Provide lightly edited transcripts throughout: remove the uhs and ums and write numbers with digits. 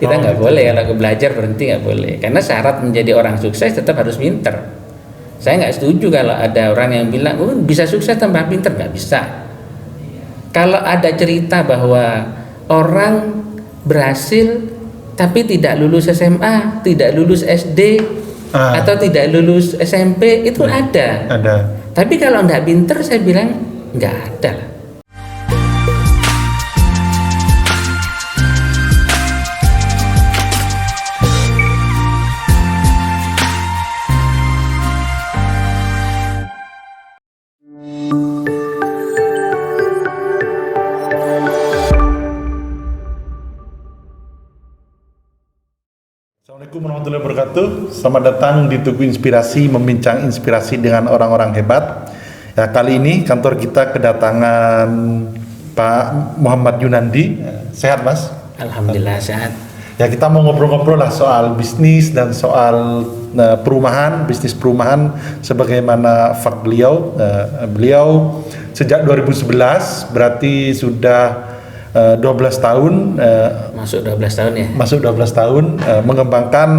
Kita nggak gitu. boleh kalau belajar berhenti, nggak boleh. Karena syarat menjadi orang sukses tetap harus pinter. Saya nggak setuju kalau ada orang yang bilang, oh, bisa sukses tanpa pinter, nggak bisa. Kalau ada cerita bahwa orang berhasil tapi tidak lulus SMA, tidak lulus SD, atau tidak lulus SMP, itu ada. Tapi kalau nggak pinter, saya bilang nggak ada. Assalamualaikum warahmatullahi wabarakatuh. Selamat datang di Tugu Inspirasi, membincang inspirasi dengan orang-orang hebat. Ya, kali ini kantor kita kedatangan Pak Muhammad Yunandi. Sehat, Mas? Alhamdulillah sehat. Ya, kita mau ngobrol-ngobrol lah soal bisnis dan soal perumahan, bisnis perumahan sebagaimana fak beliau. Beliau sejak 2011 berarti sudah 12 tahun Masuk 12 tahun ya? Masuk 12 tahun mengembangkan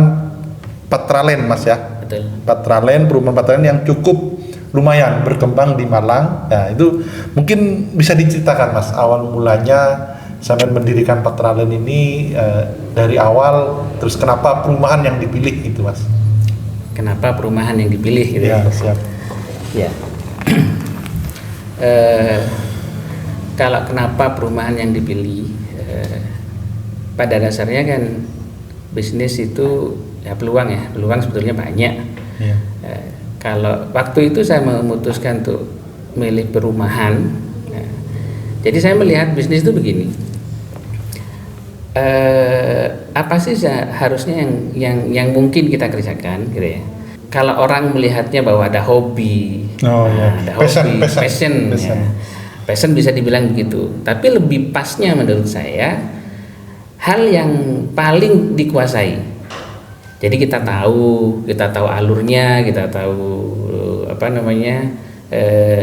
Patralen, Mas ya. Betul. Patralen, perumahan Patralen yang cukup lumayan berkembang di Malang. Nah, itu mungkin bisa diceritakan, Mas, awal mulanya sampai mendirikan Patralen ini dari awal, terus kenapa perumahan yang dipilih gitu, Mas? Kenapa perumahan yang dipilih gitu Ya, siap. Ya. Kalau kenapa perumahan yang dipilih, pada dasarnya kan bisnis itu ya peluang sebetulnya banyak. Ya. Kalau waktu itu saya memutuskan untuk milih perumahan, jadi saya melihat bisnis itu begini. Apa sih harusnya yang mungkin kita kerjakan, gitu ya? Kalau orang melihatnya bahwa ada hobi, ada passion. Ya. Passion bisa dibilang begitu, tapi lebih pasnya menurut saya hal yang paling dikuasai. Jadi kita tahu alurnya, kita tahu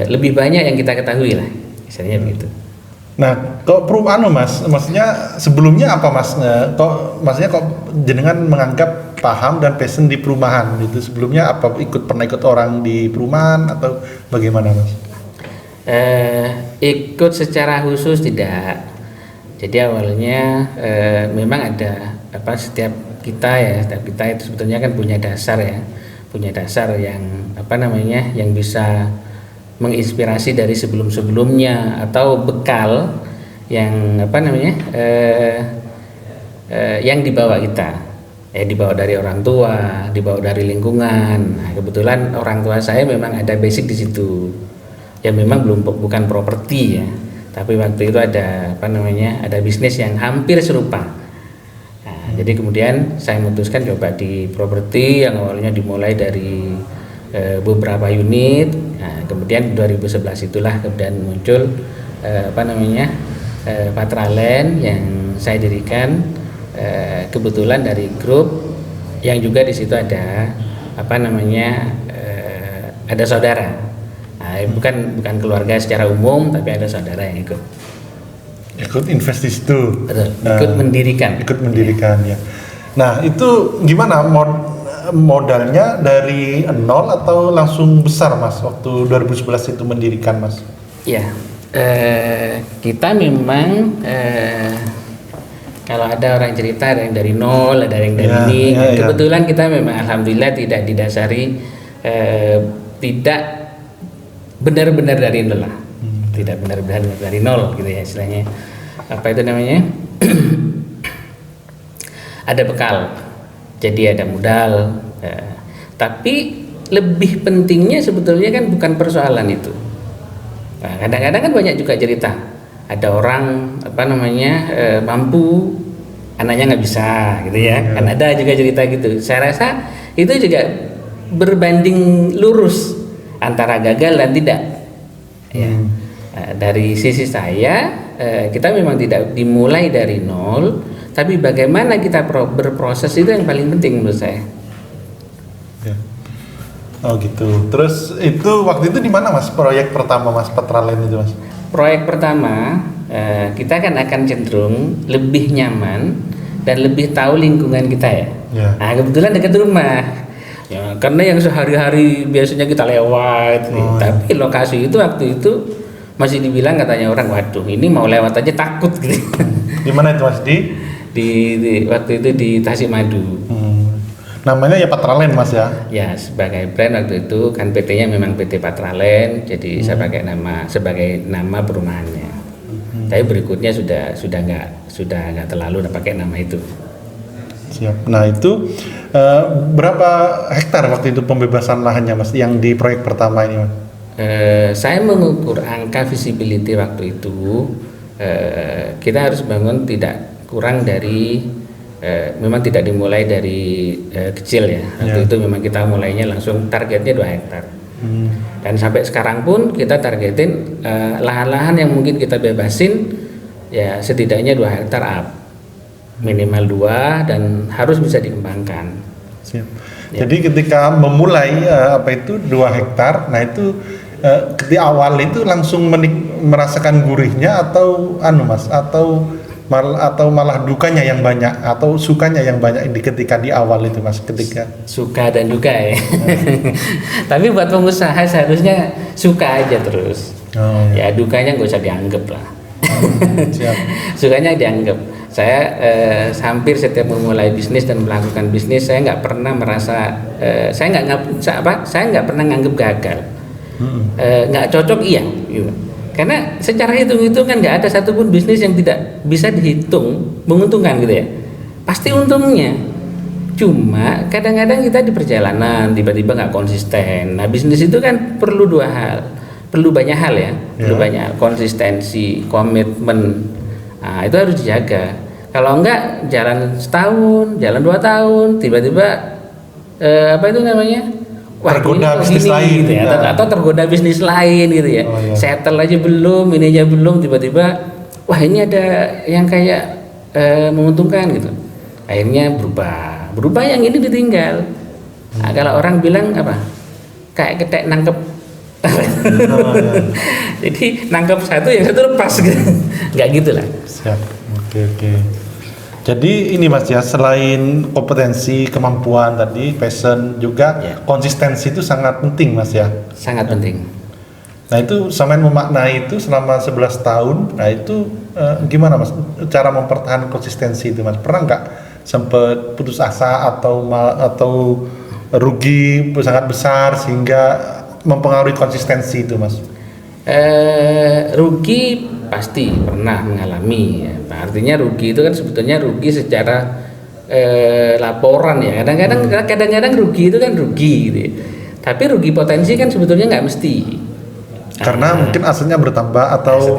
lebih banyak yang kita ketahui lah, misalnya begitu. Nah, kok perumahan, Mas? Maksudnya sebelumnya apa, Mas? Kok jenengan menganggap paham dan passion di perumahan itu sebelumnya apa? Pernah ikut orang di perumahan atau bagaimana, Mas? Ikut secara khusus tidak. Jadi awalnya memang ada setiap kita itu sebetulnya kan punya dasar yang yang bisa menginspirasi dari sebelumnya atau bekal yang yang dibawa kita, dibawa dari orang tua, dibawa dari lingkungan. Nah, kebetulan orang tua saya memang ada basic di situ. Ya memang bukan properti ya, tapi waktu itu ada ada bisnis yang hampir serupa. Nah, jadi kemudian saya memutuskan coba di properti yang awalnya dimulai dari beberapa unit. Nah, kemudian 2011 itulah kemudian muncul Patralen yang saya dirikan kebetulan dari grup yang juga di situ ada ada saudara. Nah, bukan keluarga secara umum, tapi ada saudara yang ikut invest di situ. Betul, ikut mendirikan ya. Nah, itu gimana modalnya dari nol atau langsung besar, Mas, waktu 2011 itu mendirikan, Mas? Ya, kita memang kalau ada orang cerita ada yang dari nol, ada yang dari ini. Kebetulan kita memang alhamdulillah tidak didasari tidak benar-benar dari nol lah, tidak benar-benar dari nol gitu ya istilahnya. Apa itu namanya? Ada bekal, jadi ada modal. Tapi lebih pentingnya sebetulnya kan bukan persoalan itu. Nah, kadang-kadang kan banyak juga cerita, ada orang mampu, anaknya nggak bisa, gitu ya. Kan ada juga cerita gitu. Saya rasa itu juga berbanding lurus antara gagal dan tidak. Ya. Dari sisi saya, kita memang tidak dimulai dari nol, tapi bagaimana kita berproses itu yang paling penting menurut saya. Ya. Oh gitu. Terus itu waktu itu di mana, Mas, proyek pertama, Mas, Patralen itu, Mas? Proyek pertama kita kan akan cenderung lebih nyaman dan lebih tahu lingkungan kita ya. Ya. Nah kebetulan dekat rumah. Ya, karena yang sehari-hari biasanya kita lewat, tapi lokasi itu waktu itu masih dibilang katanya orang, waduh ini mau lewat aja takut gitu. Di mana itu Mas? Di waktu itu di Tasikmadu. Namanya ya Patralen Mas ya? Ya sebagai brand waktu itu kan PT-nya memang PT Patralen, jadi saya pakai nama sebagai nama perumahannya. Tapi berikutnya sudah nggak terlalu pakai nama itu. Siap. Nah itu berapa hektar waktu itu pembebasan lahannya Mas yang di proyek pertama ini Mas? Saya mengukur angka visibility waktu itu, kita harus bangun tidak kurang dari memang tidak dimulai dari kecil ya. Waktu itu memang kita mulainya langsung targetnya 2 hektar. Dan sampai sekarang pun kita targetin lahan-lahan yang mungkin kita bebasin ya setidaknya 2 hektar up. Minimal 2 dan harus bisa dikembangkan. Siap. Ya. Jadi ketika memulai 2 hektar, nah itu di awal itu langsung merasakan gurihnya atau Mas atau malah dukanya yang banyak atau sukanya yang banyak ketika di awal itu Mas, ketika suka dan duka ya. Tapi buat pengusaha seharusnya suka aja terus. Ya dukanya nggak usah dianggap lah. Siap. Sukanya dianggap. Saya hampir setiap memulai bisnis dan melakukan bisnis saya nggak pernah merasa saya nggak pernah nganggap gagal. Nggak cocok iya gitu. Karena secara hitung-hitungan nggak ada satupun bisnis yang tidak bisa dihitung menguntungkan gitu ya. Pasti untungnya. Cuma kadang-kadang kita di perjalanan tiba-tiba nggak konsisten. Nah bisnis itu kan perlu 2 hal, perlu banyak hal ya, perlu banyak hal. Konsistensi, komitmen. Nah itu harus dijaga. Kalau enggak jalan setahun, jalan 2 tahun, tiba-tiba tergoda bisnis lain gitu ya. Atau tergoda bisnis lain gitu ya. Settle aja belum, ini aja belum, tiba-tiba wah ini ada yang kayak menguntungkan gitu. Akhirnya berubah yang ini ditinggal. Nah, kalau orang bilang kayak ketek nangkep jadi nangkep satu yang satu lepas gitu. Nggak gitu lah. Siap. Oke. Jadi ini Mas ya, selain kompetensi, kemampuan tadi, passion juga konsistensi itu sangat penting Mas ya. Sangat penting. Nah itu Samen memaknai itu selama 11 tahun. Nah itu gimana Mas cara mempertahankan konsistensi itu Mas? Pernah nggak sempat putus asa atau rugi sangat besar sehingga mempengaruhi konsistensi itu Mas? Rugi pasti pernah mengalami ya. Artinya rugi itu kan sebetulnya rugi secara laporan ya. Kadang-kadang rugi itu kan rugi gitu ya. Tapi rugi potensi kan sebetulnya nggak mesti. Karena mungkin asetnya bertambah atau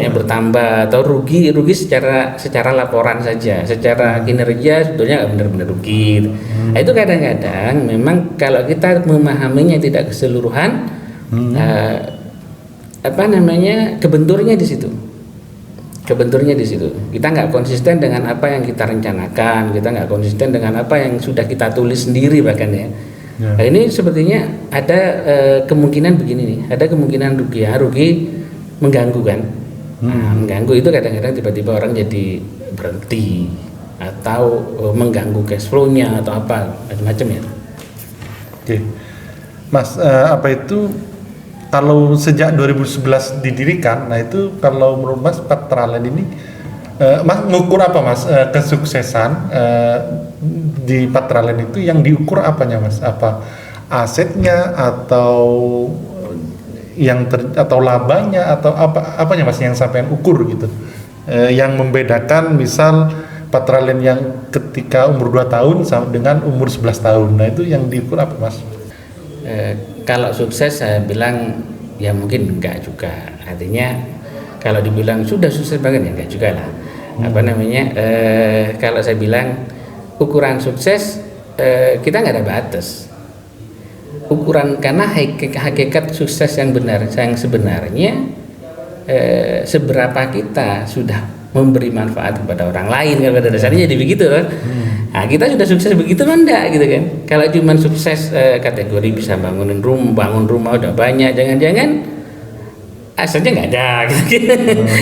rugi secara laporan saja, secara kinerja sebetulnya nggak benar-benar rugi. Nah, itu kadang-kadang memang kalau kita memahaminya tidak keseluruhan, kebenturnya di situ. Kita nggak konsisten dengan apa yang kita rencanakan, kita nggak konsisten dengan apa yang sudah kita tulis sendiri bahkan ya. Nah, ini sepertinya ada kemungkinan begini nih, ada kemungkinan rugi mengganggu kan. Nah, mengganggu itu kadang-kadang tiba-tiba orang jadi berhenti atau mengganggu cash flow-nya atau apa macam-macam ya. Oke. Mas, kalau sejak 2011 didirikan, nah itu kalau menurut Mas Patralen ini, Mas ngukur apa Mas kesuksesan di Patralen itu yang diukur apanya Mas? Apa asetnya atau atau labanya atau apanya Mas yang sampai ukur gitu? Yang membedakan misal Patralen yang ketika umur 2 tahun sama dengan umur 11 tahun, nah itu yang diukur apa Mas? Kalau sukses saya bilang ya mungkin enggak juga. Artinya kalau dibilang sudah sukses banget ya enggak juga lah. Kalau saya bilang ukuran sukses kita nggak ada batas. Ukuran karena hakikat sukses yang benar, yang sebenarnya seberapa kita sudah memberi manfaat kepada orang lain kan pada dasarnya jadi begitu kan. Nah, kita sudah sukses begitu kan enggak gitu kan. Kalau cuma sukses kategori bisa bangun rumah udah banyak, jangan-jangan asalnya nggak ada gitu.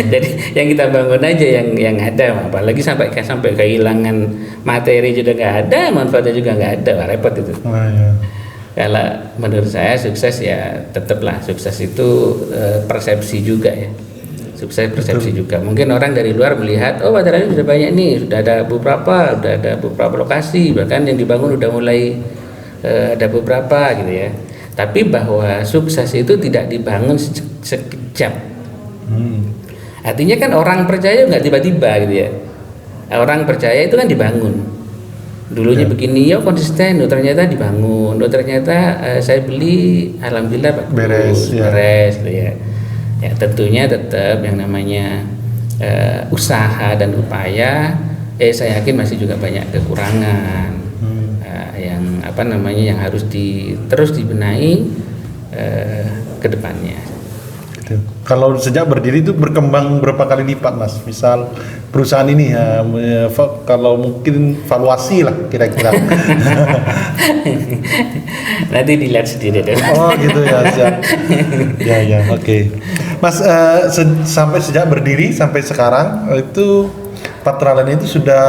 Jadi yang kita bangun aja yang ada, apalagi sampai kehilangan materi juga nggak ada, manfaatnya juga nggak ada, wah, repot itu. Ya. Kalau menurut saya sukses ya tetaplah sukses itu persepsi juga ya, sukses persepsi juga. Mungkin orang dari luar melihat, oh Patralen sudah banyak nih, sudah ada beberapa lokasi, bahkan yang dibangun udah mulai ada beberapa gitu ya. Tapi bahwa sukses itu tidak dibangun sekejap. Artinya kan orang percaya nggak tiba-tiba gitu ya. Orang percaya itu kan dibangun. Dulunya begini, ya konsisten, ternyata dibangun, ternyata saya beli, alhamdulillah bagus, beres gitu ya. Ya tentunya tetap yang namanya usaha dan upaya, saya yakin masih juga banyak kekurangan. Yang harus terus dibenahi ke depannya. Kalau sejak berdiri itu berkembang berapa kali lipat, Mas? Misal perusahaan ini ya, kalau mungkin valuasi lah kira-kira. Nanti dilihat sendiri deh. Oh gitu ya, siap. Ya, oke. Mas, sampai sejak berdiri sampai sekarang itu Patralen itu sudah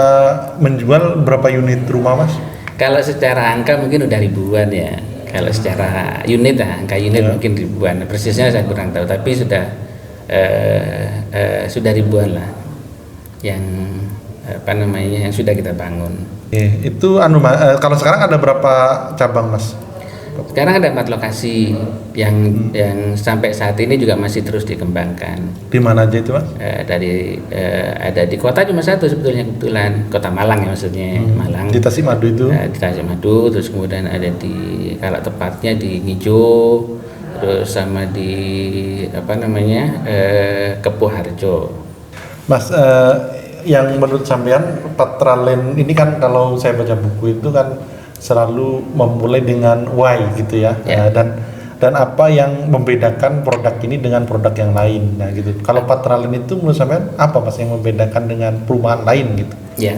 menjual berapa unit rumah, Mas? Kalau secara angka mungkin udah ribuan ya. Kalau secara unit angka unit mungkin ribuan. Persisnya saya kurang tahu, tapi sudah ribuan lah yang yang sudah kita bangun. Itu kalau sekarang ada berapa cabang, Mas? Sekarang ada 4 lokasi yang sampai saat ini juga masih terus dikembangkan. Di mana aja itu, Mas? Ada di kota cuma satu sebetulnya, kebetulan Kota Malang ya maksudnya. Malang. Di Tasikmadu itu? Di Tasikmadu, terus kemudian ada kalau tepatnya di Ngijo, terus sama di Kepuharjo. Mas, yang menurut sampean Patralen ini kan kalau saya baca buku itu kan selalu memulai dengan why gitu ya. Dan apa yang membedakan produk ini dengan produk yang lain, nah gitu. Kalau Patralen itu menurut sampean apa, Mas, yang membedakan dengan perumahan lain gitu? Ya,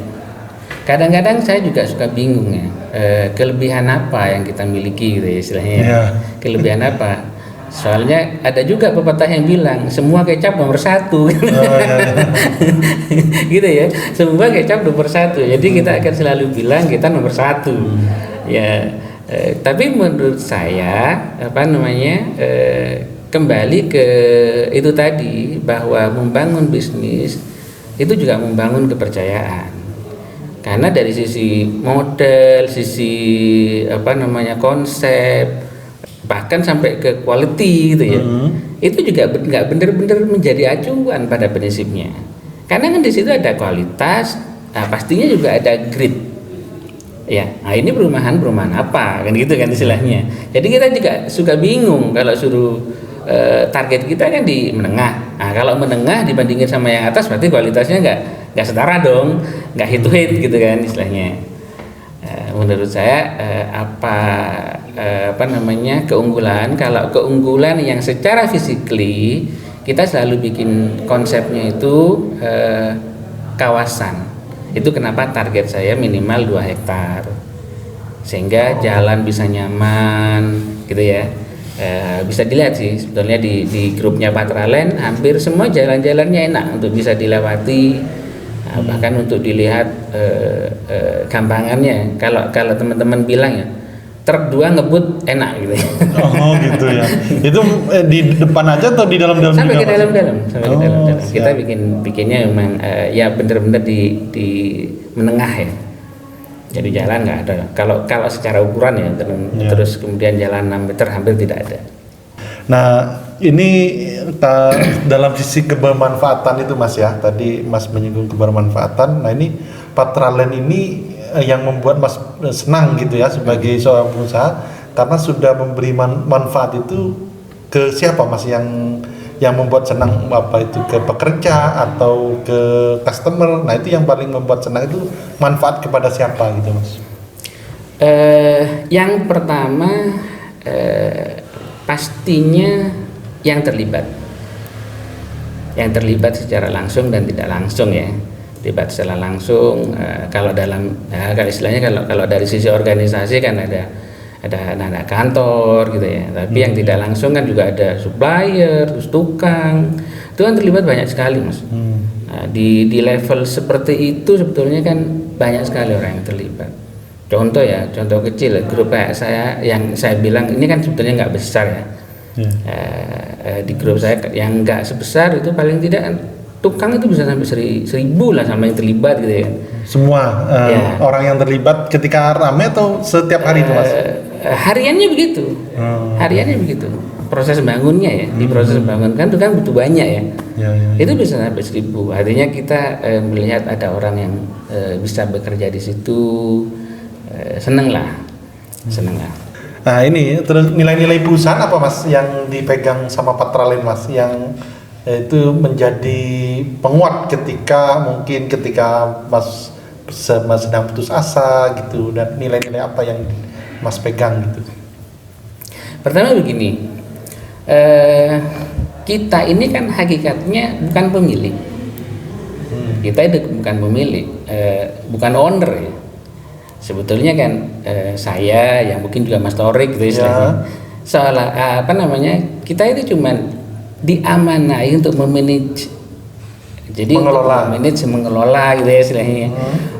kadang-kadang saya juga suka bingung ya, kelebihan apa yang kita miliki gitu ya istilahnya. Kelebihan apa? Soalnya ada juga pepatah yang bilang semua kecap nomor 1 gitu ya, semua kecap nomor 1. Jadi kita akan selalu bilang kita nomor 1 ya. Tapi menurut saya kembali ke itu tadi, bahwa membangun bisnis itu juga membangun kepercayaan. Karena dari sisi model, sisi konsep, bahkan sampai ke quality gitu ya, itu juga nggak benar-benar menjadi acuan pada prinsipnya. Karena kan di situ ada kualitas, pastinya juga ada grade. Ya, nah ini perumahan apa kan gitu kan istilahnya. Jadi kita juga suka bingung kalau suruh target kita kan di menengah. Nah kalau menengah dibandingin sama yang atas berarti kualitasnya nggak setara dong, nggak head to head gitu kan istilahnya. Menurut saya keunggulan, kalau keunggulan yang secara physically kita selalu bikin konsepnya itu kawasan. Itu kenapa target saya minimal 2 hektar, sehingga jalan bisa nyaman gitu ya. Bisa dilihat sih sebetulnya di grupnya Patralen hampir semua jalan-jalannya enak untuk bisa dilewati. Bahkan untuk dilihat gampangannya, kalau teman-teman bilang ya truk 2 ngebut enak gitu. Oh gitu ya. Itu di depan aja atau di dalam-dalam? Sampai ke dalam-dalam. Kita bikinnya memang ya benar-benar di menengah ya. Jadi jalan nggak ada. Kalau secara ukuran ya, terus kemudian jalan 6 meter hampir tidak ada. Nah ini dalam sisi kebermanfaatan itu, Mas ya, tadi Mas menyinggung kebermanfaatan. Nah ini Patralen ini yang membuat Mas senang gitu ya sebagai seorang pengusaha, karena sudah memberi manfaat itu ke siapa, Mas, yang membuat senang, apa itu ke pekerja atau ke customer? Nah itu yang paling membuat senang itu manfaat kepada siapa gitu, Mas? Yang pertama pastinya yang terlibat secara langsung dan tidak langsung ya. Terlibat secara langsung kalau dalam kalau istilahnya kalau dari sisi organisasi kan ada anak-anak kantor gitu ya. Tapi yang tidak langsung kan juga ada supplier, terus tukang, itu kan terlibat banyak sekali Mas. Nah, di level seperti itu sebetulnya kan banyak sekali orang yang terlibat. Contoh kecil, grup kayak saya yang saya bilang ini kan sebetulnya nggak besar ya. Di grup saya yang nggak sebesar itu paling tidak tukang itu bisa sampai 1.000 lah sama yang terlibat gitu ya. Semua orang yang terlibat ketika ramai atau setiap hari itu Mas? Hariannya begitu. Hariannya begitu. Proses bangunnya ya, di proses bangun kan tukang butuh banyak ya. Itu bisa sampai 1.000. Artinya kita melihat ada orang yang bisa bekerja di situ, seneng lah. Nah ini terus nilai-nilai perusahaan apa Mas yang dipegang sama Patralen Mas yang itu menjadi penguat ketika Mas sedang putus asa gitu, dan nilai-nilai apa yang Mas pegang gitu? Pertama begini, kita ini kan hakikatnya bukan pemilik. Kita itu bukan pemilik, bukan owner ya. Sebetulnya kan saya yang mungkin juga Mas Torik gitu istilahnya. Soalnya kita itu cuman diamanai untuk memanage. Jadi mengelola gitu ya istilahnya.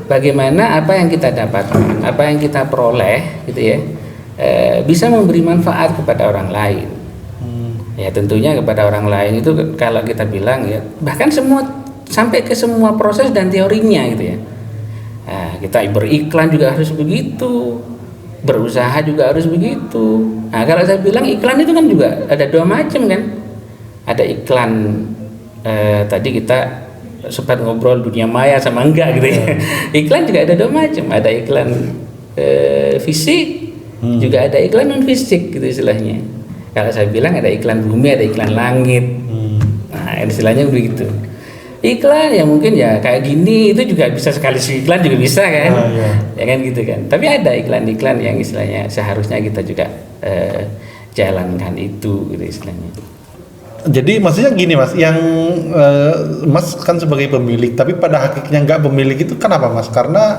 Bagaimana apa yang kita dapatkan, apa yang kita peroleh gitu ya, bisa memberi manfaat kepada orang lain. Ya tentunya kepada orang lain itu kalau kita bilang ya, bahkan sampai ke semua proses dan teorinya gitu ya. Nah, kita beriklan juga harus begitu, berusaha juga harus begitu. Nah, kalau saya bilang iklan itu kan juga ada dua macam kan. Ada iklan tadi kita sempat ngobrol dunia maya sama enggak gitu ya. Iklan juga ada dua macam, ada iklan fisik, juga ada iklan non fisik gitu istilahnya. Kalau saya bilang ada iklan bumi, ada iklan langit. Nah, istilahnya begitu. Iklan ya mungkin ya kayak gini itu juga bisa sekali iklan juga bisa kan. Ya kan gitu kan. Tapi ada iklan-iklan yang istilahnya seharusnya kita juga jalankan itu gitu istilahnya. Jadi maksudnya gini Mas, yang Mas kan sebagai pemilik, tapi pada hakikatnya nggak pemilik itu kenapa Mas? Karena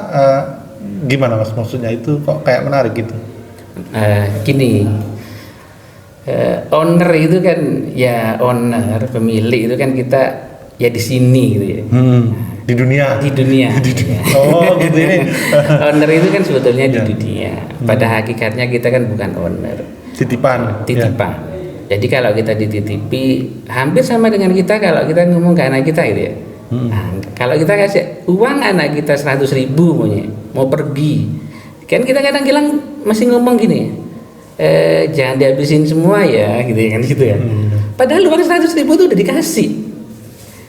gimana Mas maksudnya itu kok kayak menarik gitu? Gini, owner itu kan ya owner, pemilik itu kan kita ya di sini gitu ya. Di dunia. Oh gitu ini. Owner itu kan sebetulnya di dunia. Pada hakikatnya kita kan bukan owner. Titipan. Ya. Jadi kalau kita dititipi hampir sama dengan kita kalau kita ngomong ke anak kita gitu ya. Nah, kalau kita kasih uang anak kita 100.000 mau pergi, kan kita kadang-kadang masih ngomong gini, jangan dihabisin semua ya, gitu kan gitu ya. Padahal uang 100.000 itu udah dikasih.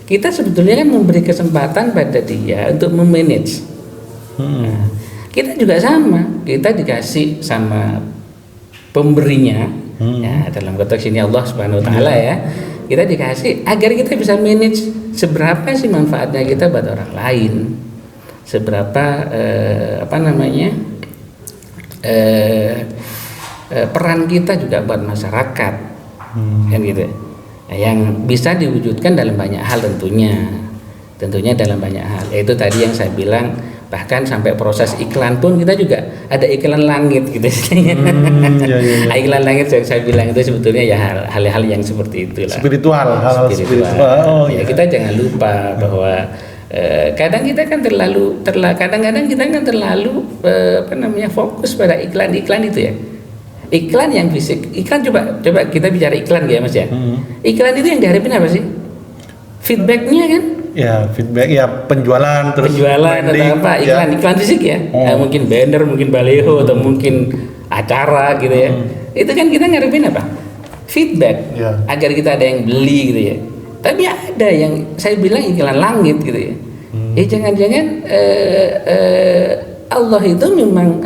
Kita sebetulnya kan memberi kesempatan pada dia untuk memanage. Nah, kita juga sama, kita dikasih sama pemberinya. Ya, dalam konteks ini Allah Subhanahu wa taala ya. Kita dikasih agar kita bisa manage seberapa sih manfaatnya kita buat orang lain. Seberapa peran kita juga buat masyarakat. Kan gitu. Nah, yang bisa diwujudkan dalam banyak hal tentunya dalam banyak hal. Yaitu tadi yang saya bilang, bahkan sampai proses iklan pun kita juga ada iklan langit gitu istilahnya. Iklan langit yang saya bilang itu sebetulnya ya hal-hal yang seperti itulah. Spiritual. Oh, ya kita jangan lupa bahwa kadang kita kan kadang-kadang kita kan terlalu fokus pada iklan itu ya. Iklan yang fisik, iklan coba kita bicara iklan ya Mas ya. Iklan itu yang diharapin apa sih? Feedbacknya kan? Ya feedback ya penjualan atau apa iklan fisik ya. Mungkin banner, mungkin baliho atau mungkin acara gitu ya. Itu kan kita ngarepin apa? Feedback agar kita ada yang beli gitu ya. Tapi ada yang saya bilang iklan langit gitu ya. Jangan-jangan Allah itu memang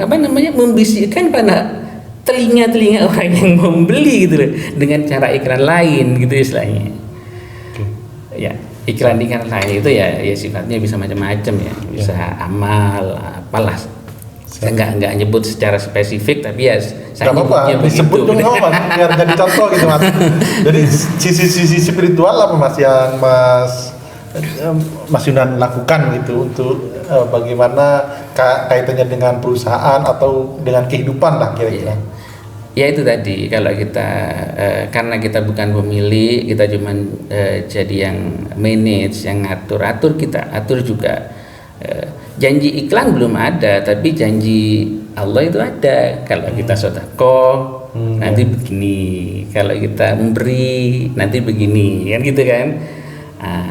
membisikkan pada telinga orang yang membeli gitu loh dengan cara iklan lain gitu istilahnya. Ya. Iklan lain itu ya sifatnya bisa macam-macam ya, bisa amal, apalah. Saya nggak nyebut secara spesifik, tapi ya saya nyebutnya begitu. Disebut dong Mas, biar jadi contoh gitu Mas. Jadi sisi spiritual apa Mas yang Mas Yunan lakukan gitu untuk bagaimana kaitannya dengan perusahaan atau dengan kehidupan lah kira-kira. Ya itu tadi, kalau kita karena kita bukan pemilik, kita cuman jadi yang manage, yang atur kita atur juga. Janji iklan belum ada, tapi janji Allah itu ada. Kalau kita sedekah nanti begini, kalau kita memberi nanti begini, kan gitu kan.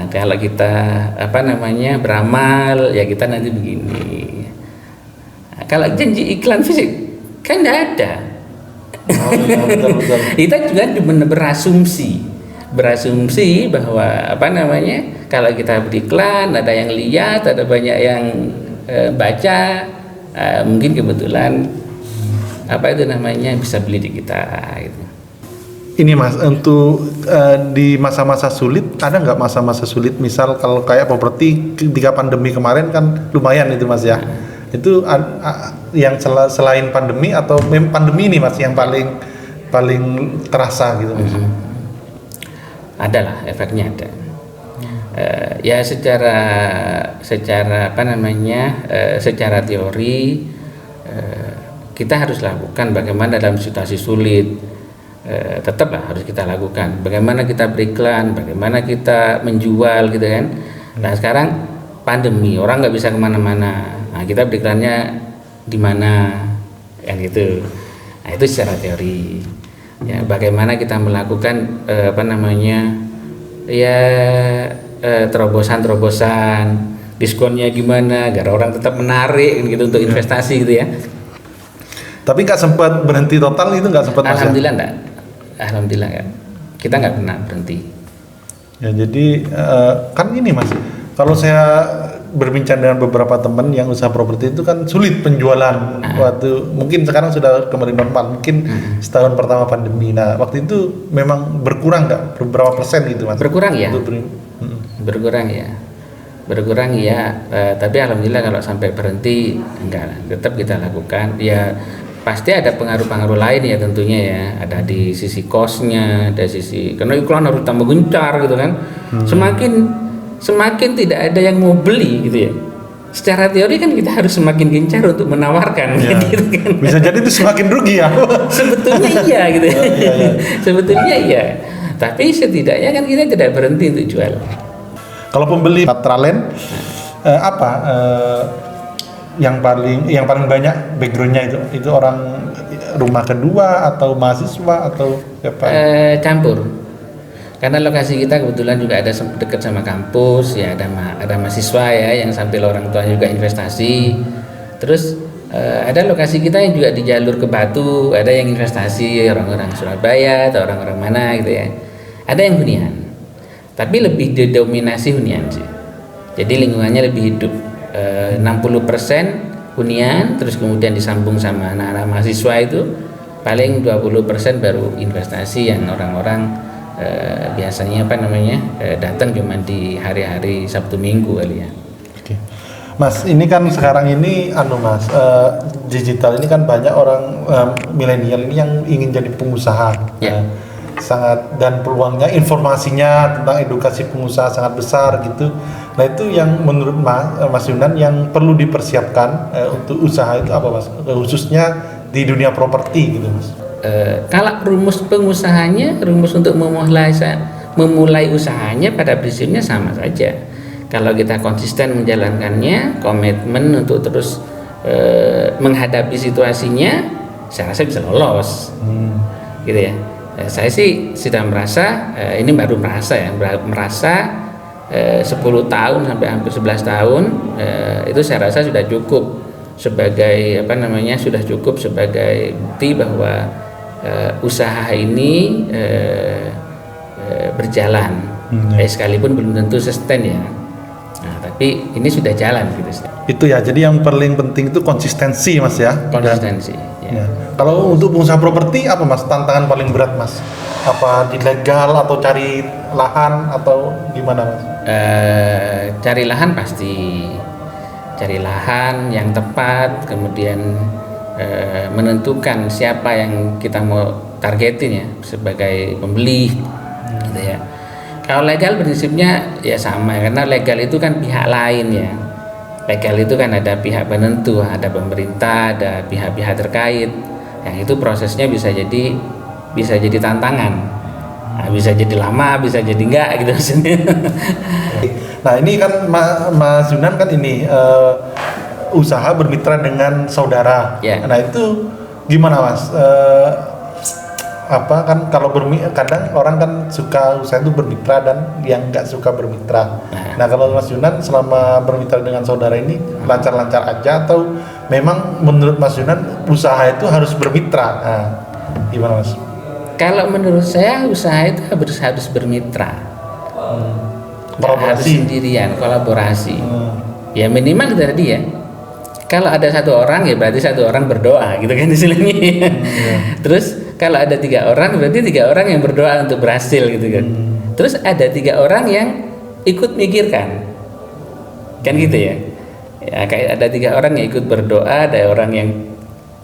Kalau kita beramal ya kita nanti begini. Kalau janji iklan fisik kan tidak ada. Betul. Kita juga berasumsi bahwa kalau kita beriklan ada yang lihat, ada banyak yang baca, mungkin kebetulan bisa beli di kita gitu. Ini Mas, untuk di masa-masa sulit, ada nggak masa-masa sulit, misal kalau kayak properti ketika pandemi kemarin kan lumayan itu Mas ya. Itu yang selain pandemi atau pandemi ini Mas yang paling terasa gitu Mas? Ada lah, efeknya ada. Ya secara teori kita harus lakukan bagaimana dalam situasi sulit. Tetaplah harus kita lakukan. Bagaimana kita beriklan, bagaimana kita menjual gitu kan. Nah sekarang pandemi, orang nggak bisa kemana-mana. Nah kita beriklannya di mana kan gitu. Nah itu secara teori. Ya bagaimana kita melakukan terobosan, diskonnya gimana agar orang tetap menarik gitu untuk investasi gitu ya. Tapi nggak sempat berhenti total, itu nggak sempat Mas? Alhamdulillah enggak. Alhamdulillah kan. Kita nggak pernah berhenti. Ya jadi kan ini Mas, kalau saya berbincang dengan beberapa teman yang usaha properti itu kan sulit penjualan waktu, mungkin sekarang sudah kembali normal, mungkin setahun pertama pandemi. Nah waktu itu memang berkurang nggak, berapa persen gitu Mas? Berkurang ya. Berkurang ya. Tapi alhamdulillah kalau sampai berhenti enggak, tetap kita lakukan. Ya pasti ada pengaruh-pengaruh lain ya tentunya ya. Ada di sisi cost-nya, ada sisi karena iklan harus tambah gencar gitu kan. Semakin tidak ada yang mau beli gitu ya. Secara teori kan kita harus semakin gencar untuk menawarkan ya. Gitu kan. Bisa jadi itu semakin rugi ya. Sebetulnya iya gitu. Sebetulnya iya. Tapi setidaknya kan kita tidak berhenti untuk jual. Kalau pembeli Patralen yang paling banyak backgroundnya itu orang rumah kedua atau mahasiswa atau siapa? Campur. Karena lokasi kita kebetulan juga ada dekat sama kampus ya, ada mahasiswa ya yang sambil orang tua juga investasi. Terus ada lokasi kita yang juga di jalur ke Batu, ada yang investasi orang-orang Surabaya atau orang-orang mana gitu ya. Ada yang hunian. Tapi lebih didominasi hunian sih. Jadi lingkungannya lebih hidup. 60% hunian, terus kemudian disambung sama anak-anak mahasiswa itu paling 20% baru investasi yang orang-orang biasanya datang cuma di hari-hari Sabtu Minggu kali ya. Oke. Mas, ini kan sekarang ini Mas, digital ini kan banyak orang milenial ini yang ingin jadi pengusaha. Ya. Sangat, dan peluangnya, informasinya tentang edukasi pengusaha sangat besar gitu. Nah itu yang menurut Mas Yunan yang perlu dipersiapkan untuk usaha itu apa Mas? Khususnya di dunia properti gitu Mas. Kalau rumus pengusahanya, rumus untuk memulai usahanya pada prinsipnya sama saja. Kalau kita konsisten menjalankannya, komitmen untuk terus menghadapi situasinya, saya rasa bisa lolos, gitu ya. Saya sih sudah merasa, ini baru merasa 10 tahun sampai hampir 11 tahun itu saya rasa sudah cukup sebagai sudah cukup sebagai bukti bahwa usaha ini berjalan, sekalipun belum tentu sustain ya. Nah, tapi ini sudah jalan gitu. Itu ya, jadi yang paling penting itu konsistensi Mas ya. Konsistensi. Ya. Kalau untuk pengusaha properti apa Mas tantangan paling berat Mas? Apa di legal atau cari lahan atau gimana Mas? Cari lahan pasti, cari lahan yang tepat, kemudian menentukan siapa yang kita mau targetin ya sebagai pembeli, gitu ya. Kalau legal prinsipnya ya sama, karena legal itu kan pihak lain ya. Legal itu kan ada pihak penentu, ada pemerintah, ada pihak-pihak terkait. yang itu prosesnya bisa jadi tantangan. Nah, bisa jadi lama, bisa jadi enggak gitu maksudnya. Nah ini kan Mas Yunan kan ini usaha bermitra dengan saudara. Ya. Nah itu gimana Mas? Apa kan kalau kadang orang kan suka usaha itu bermitra dan yang nggak suka bermitra. Nah kalau Mas Yunan selama bermitra dengan saudara ini lancar-lancar aja atau memang menurut Mas Yunan usaha itu harus bermitra? Nah, gimana Mas? Kalau menurut saya usaha itu harus bermitra. Nggak harus sendirian, kolaborasi. Ya minimal itu tadi ya. Kalau ada satu orang ya berarti satu orang berdoa gitu kan istilahnya. Terus kalau ada 3 orang berarti 3 orang yang berdoa untuk berhasil gitu kan. Terus ada 3 orang yang ikut mikirkan, kan gitu ya. Ya kayak ada 3 orang yang ikut berdoa, ada orang yang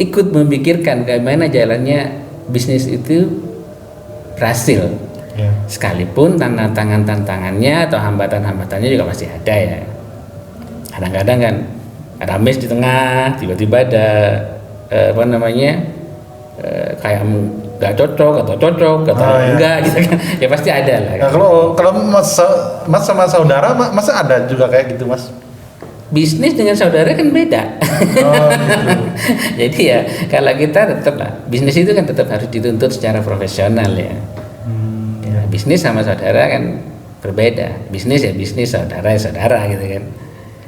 ikut memikirkan bagaimana jalannya bisnis itu berhasil. Sekalipun tantangannya atau hambatan-hambatannya juga masih ada ya. Kadang-kadang kan ada miss di tengah, tiba-tiba ada kayak nggak cocok atau cocok atau enggak gitu kan. Ya pasti ada lah. Nah, kalau mas sama saudara masa ada juga kayak gitu Mas? Bisnis dengan saudara kan beda. Gitu. Jadi ya kalau kita tetap lah, bisnis itu kan tetap harus dituntut secara profesional ya. Bisnis sama saudara kan berbeda. Bisnis ya bisnis, saudara ya saudara gitu kan.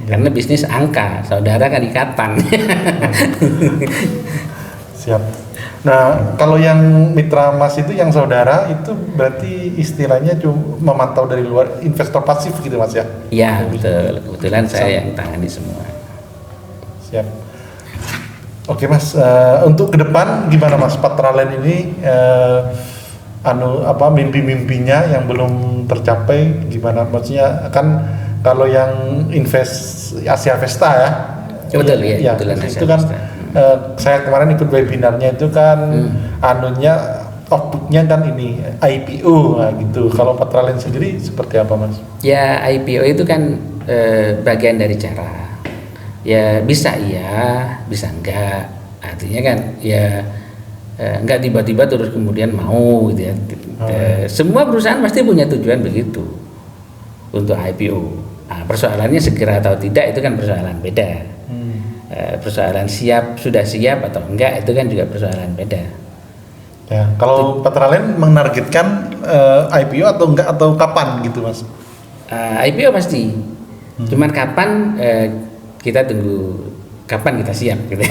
Karena bisnis angka, saudara kan ikatan. Siap. Nah, kalau yang mitra Mas itu yang saudara itu berarti istilahnya cuma memantau dari luar, investor pasif gitu Mas ya? Iya, betul. Kebetulan saya yang tangani semua. Siap. Oke Mas, untuk ke depan gimana Mas Patralen ini mimpi-mimpinya yang belum tercapai gimana? Maksudnya kan kalau yang invest Asia Vesta ya? Betul ya, itu kan saya kemarin ikut webinarnya itu kan outputnya kan ini IPO gitu. Kalau Patralen sendiri seperti apa Mas? Ya IPO itu kan bagian dari cara. Ya bisa iya, bisa enggak. Artinya kan ya enggak tiba-tiba terus kemudian mau gitu ya. Semua perusahaan pasti punya tujuan begitu untuk IPO. Nah, persoalannya segera atau tidak itu kan persoalan beda. Persoalan sudah siap atau enggak itu kan juga persoalan beda. Ya, kalau Patralen menargetkan IPO atau enggak atau kapan gitu Mas? IPO pasti. Cuman kapan kita tunggu kapan kita siap gitu.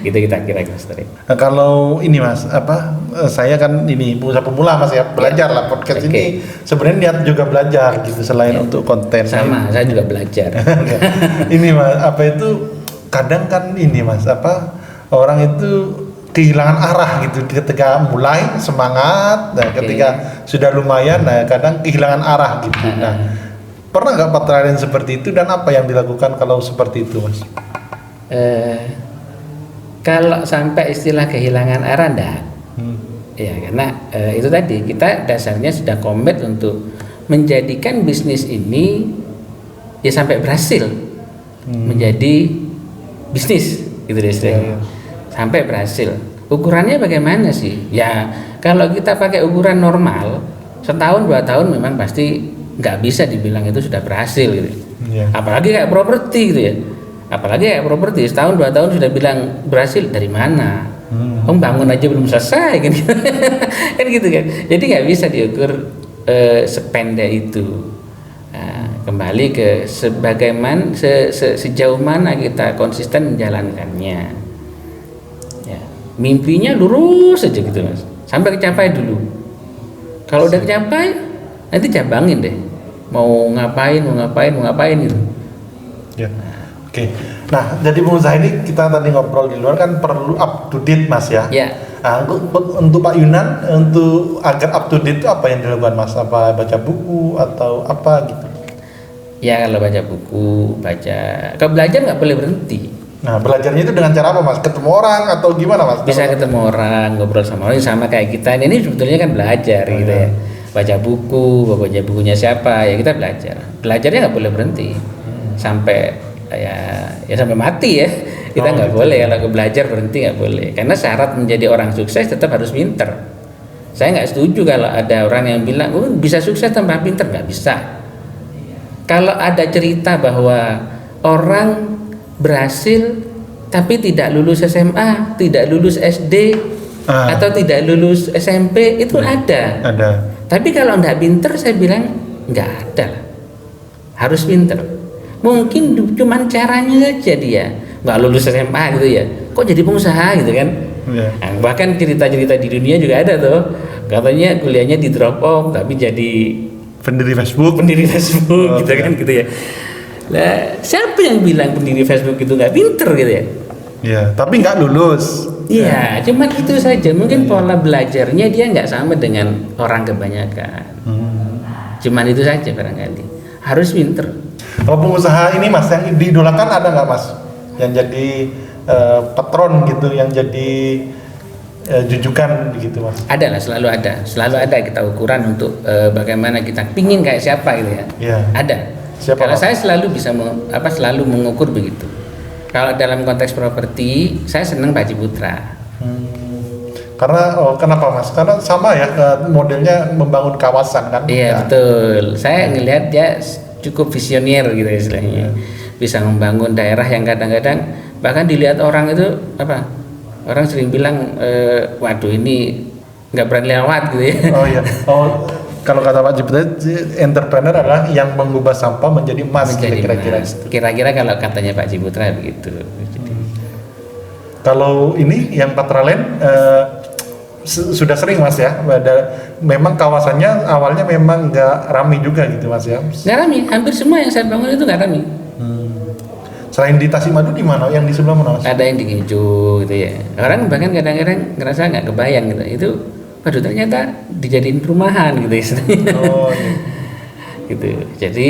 Gitu kita kira Mas Tari. Nah, kalau ini Mas saya kan ini pengusaha pemula Mas ya, belajar lah podcast ini sebenarnya niat juga belajar gitu selain untuk konten. Sama, saya juga belajar. Ini Mas, itu kadang kan ini Mas orang itu kehilangan arah gitu ketika mulai semangat, nah ketika sudah lumayan, nah kadang kehilangan arah gitu. Nah, pernah nggak Patralen seperti itu dan apa yang dilakukan kalau seperti itu Mas? Kalau sampai istilah kehilangan arah enggak. Ya karena itu tadi kita dasarnya sudah komit untuk menjadikan bisnis ini ya sampai berhasil menjadi bisnis gitu deh istilahnya. Sampai berhasil. Ukurannya bagaimana sih? Ya kalau kita pakai ukuran normal, setahun 2 tahun memang pasti nggak bisa dibilang itu sudah berhasil gitu. Apalagi kayak properti gitu ya. Apalagi kayak properti setahun 2 tahun sudah bilang berhasil, dari mana? Bangun aja belum selesai kan? Kan gitu kan. Jadi nggak bisa diukur sependek itu. Kembali ke sebagaimana sejauh mana kita konsisten menjalankannya. Ya, mimpinya lurus saja gitu Mas, sampai kecapai dulu. Kalau udah kecapai, nanti cabangin deh. Mau ngapain gitu. Ya. Oke. Nah, jadi pengusaha ini kita tadi ngobrol di luar kan perlu up to date Mas ya. Ya. Nah, untuk Pak Yunan, untuk agar up to date itu apa yang dilakukan Mas? Apa baca buku atau apa gitu? Ya kalau baca buku, kalau belajar nggak boleh berhenti. Nah belajarnya itu dengan cara apa Mas? Ketemu orang atau gimana Mas? Bisa ketemu orang, ngobrol sama orang, sama kayak kita ini sebetulnya kan belajar gitu ya. Baca bukunya siapa ya kita belajar. Belajarnya nggak boleh berhenti sampai ya sampai mati ya. Kita Oh, nggak gitu. boleh kalau belajar berhenti, nggak boleh. Karena syarat menjadi orang sukses tetap harus pinter. Saya nggak setuju kalau ada orang yang bilang, oh bisa sukses tanpa pinter, nggak bisa. Kalau ada cerita bahwa orang berhasil tapi tidak lulus SMA, tidak lulus SD, atau tidak lulus SMP, itu ada. Ada. Tapi kalau nggak pinter, saya bilang nggak ada lah. Harus pinter. Mungkin cuman caranya saja dia nggak lulus SMA gitu ya, kok jadi pengusaha gitu kan. Nah, bahkan cerita-cerita di dunia juga ada tuh, katanya kuliahnya di drop off tapi jadi Pendiri Facebook. gitu kan gitu ya. Nah, siapa yang bilang pendiri Facebook itu nggak pinter gitu ya? Ya, tapi nggak lulus. Iya, cuman itu saja. Mungkin pola belajarnya dia nggak sama dengan orang kebanyakan. Cuman itu saja barangkali. Harus pinter. Kalau pengusaha ini Mas yang diidolakan ada nggak Mas? Yang jadi patron gitu, yang jadi jujukan gitu Mas? Ada lah, selalu ada kita ukuran untuk bagaimana kita pingin kayak siapa gitu ya. Iya. Ada. Siapa, Kalau Mas? saya selalu bisa selalu mengukur begitu. Kalau dalam konteks properti, saya senang Pak Ciputra. Karena kenapa Mas? Karena sama ya modelnya membangun kawasan kan? Iya Ya. betul. Saya ngelihat dia cukup visioner gitu istilahnya. Bisa membangun daerah yang kadang-kadang bahkan dilihat orang itu apa? Orang sering bilang, waduh ini nggak berani lewat gitu ya. Oh iya. Oh, kalau kata Pak Ciputra, entrepreneur adalah yang mengubah sampah menjadi emas Menjadi kira-kira. emas. Kira-kira kalau katanya Pak Ciputra begitu. Jadi, Kalau ini yang Patralen sudah sering Mas ya. Memang kawasannya awalnya memang nggak ramai juga gitu Mas ya. nggak rame. Hampir semua yang saya bangun itu nggak rame. Selain di Tasimadu di mana? Yang di sebelah mana Mas? Ada yang di Ngincu gitu ya. Orang bahkan kadang-kadang ngerasa nggak kebayang gitu. Itu, waduh ternyata dijadiin perumahan gitu istilahnya. Oh iya. Gitu. Jadi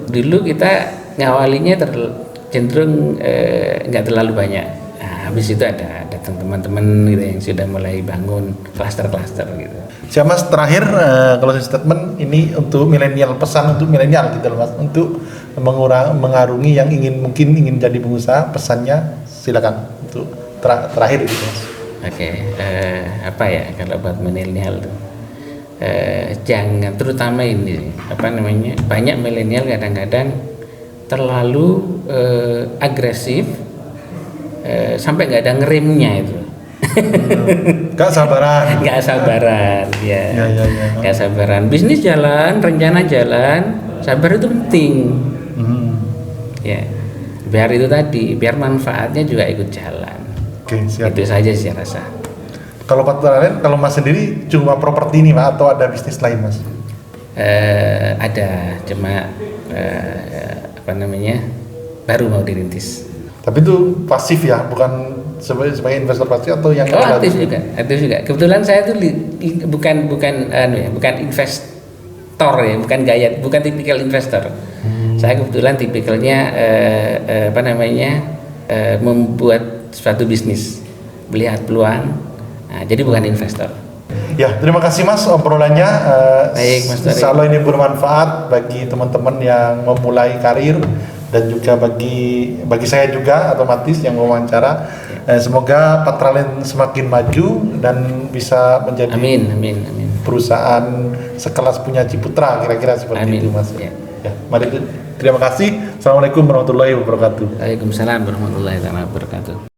dulu kita ngawalinya cenderung nggak terlalu banyak. Nah, habis itu ada teman-teman gitu yang sudah mulai bangun klaster-klaster gitu. Siapa Mas terakhir closing statement ini untuk milenial, pesan untuk milenial gitu loh Mas, untuk mengarungi yang mungkin ingin jadi pengusaha, pesannya silakan untuk terakhir gitu Mas. Oke, apa ya kalau buat milenial tuh jangan, terutama ini apa namanya, banyak milenial kadang-kadang terlalu agresif sampai nggak ada ngeremnya itu. Gak sabaran. Nggak sabaran ya. Ya. Nggak sabaran, bisnis jalan, rencana jalan, sabar itu penting ya, biar itu tadi, biar manfaatnya juga ikut jalan. Oke, siap. Itu saja sih rasa. Kalau Patralen, kalau Mas sendiri cuma properti ini Mas atau ada bisnis lain Mas? Ada, cuma apa namanya, baru mau dirintis. Tapi itu pasif ya, bukan sebagai investor pasif atau yang Aktif juga. Kebetulan saya tuh bukan investor ya, bukan tipikal investor. Saya kebetulan tipikalnya apa namanya, membuat suatu bisnis, melihat peluang. Nah, jadi bukan investor. Ya, terima kasih Mas obrolannya. Baik, Mas Tori. Insya Allah ini bermanfaat bagi teman-teman yang memulai karir dan juga bagi saya juga otomatis yang wawancara. Semoga Patralen semakin maju dan bisa menjadi Amin. perusahaan sekelas punya Ciputra, kira-kira seperti Amin. itu Mas. Ya. Ya, mari terima kasih. Assalamualaikum warahmatullahi wabarakatuh. Waalaikumsalam warahmatullahi wabarakatuh.